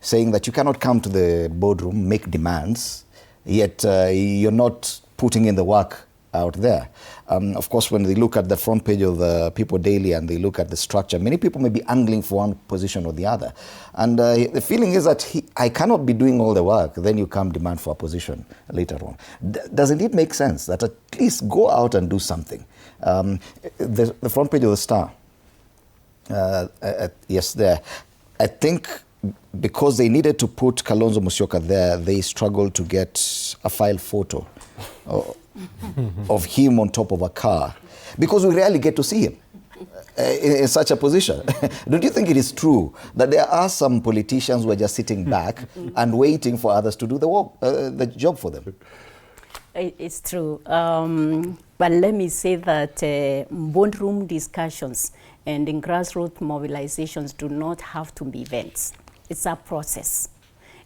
saying that you cannot come to the boardroom, make demands, yet you're not putting in the work out there. Of course, when they look at the front page of the People Daily and they look at the structure, many people may be angling for one position or the other. And the feeling is that I cannot be doing all the work, then you come demand for a position later on. Doesn't it make sense that at least go out and do something? The front page of the Star, yes, there. I think because they needed to put Kalonzo Musyoka there, they struggled to get a file photo of him on top of a car, because we rarely get to see him in such a position. Don't you think it is true that there are some politicians who are just sitting back and waiting for others to do the work, the job for them? It's true. But let me say that boardroom discussions and in grassroots mobilizations do not have to be events. It's a process.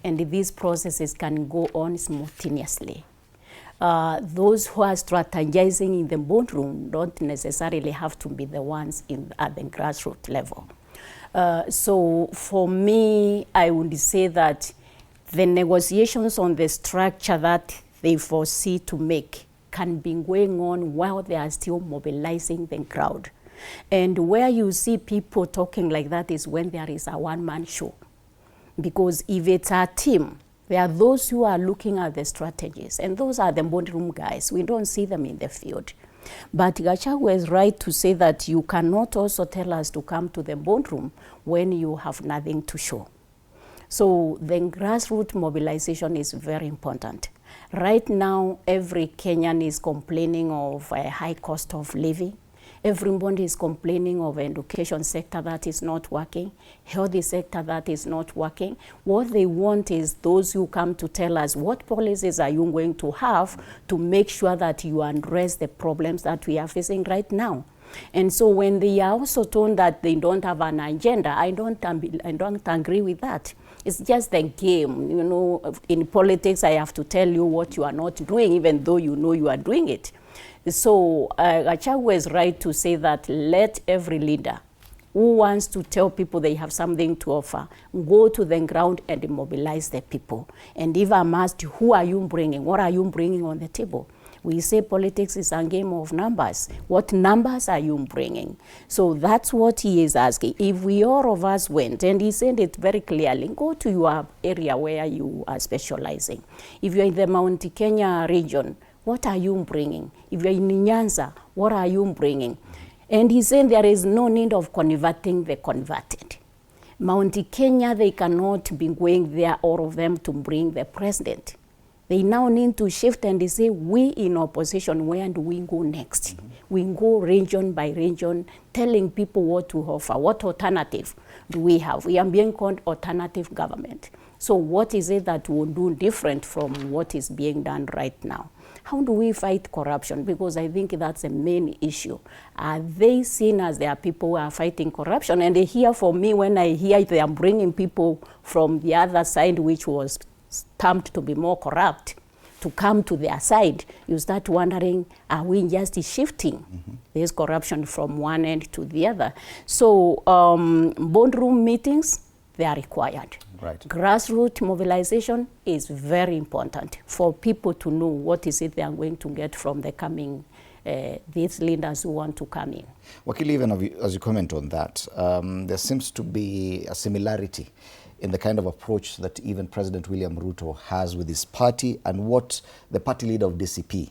And these processes can go on simultaneously. Those who are strategizing in the boardroom don't necessarily have to be the ones at the grassroots level. So for me, I would say that the negotiations on the structure that they foresee to make can be going on while they are still mobilizing the crowd. And where you see people talking like that is when there is a one-man show. Because if it's a team, there are those who are looking at the strategies, and those are the boardroom guys. We don't see them in the field. But Gachagua is right to say that you cannot also tell us to come to the boardroom when you have nothing to show. So the grassroots mobilization is very important. Right now, every Kenyan is complaining of a high cost of living. Everybody is complaining of an education sector that is not working, healthy sector that is not working. What they want is those who come to tell us what policies are you going to have to make sure that you address the problems that we are facing right now. And so when they are also told that they don't have an agenda, I don't agree with that. It's just the game. You know, in politics, I have to tell you what you are not doing, even though you know you are doing it. So Gachagua is right to say that let every leader who wants to tell people they have something to offer go to the ground and mobilize the people. And if I'm asked, who are you bringing? What are you bringing on the table? We say politics is a game of numbers. What numbers are you bringing? So that's what he is asking. If we all of us went, and he said it very clearly, go to your area where you are specializing. If you're in the Mount Kenya region, what are you bringing? If you're in Nyanza, what are you bringing? And he said there is no need of converting the converted. Mount Kenya, they cannot be going there, all of them, to bring the president. They now need to shift and they say, we in opposition, where do we go next? We go region by region, telling people what to offer, what alternative do we have? We are being called alternative government. So what is it that will do different from what is being done right now? How do we fight corruption? Because I think that's the main issue. Are they seen as there are people who are fighting corruption? And they hear from me when I hear they are bringing people from the other side, which was termed to be more corrupt, to come to their side. You start wondering, are we just shifting this corruption from one end to the other? So boardroom meetings, they are required. Right. Grassroots mobilization is very important for people to know what is it they are going to get from the coming, these leaders who want to come in. Wakili, even as you comment on that, there seems to be a similarity in the kind of approach that even President William Ruto has with his party and what the party leader of DCP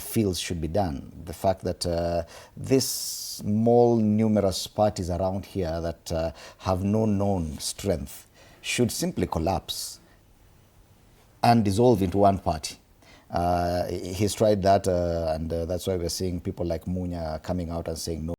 feels should be done. The fact that these small, numerous parties around here that have no known strength should simply collapse and dissolve into one party. He's tried that, and that's why we're seeing people like Munya coming out and saying no.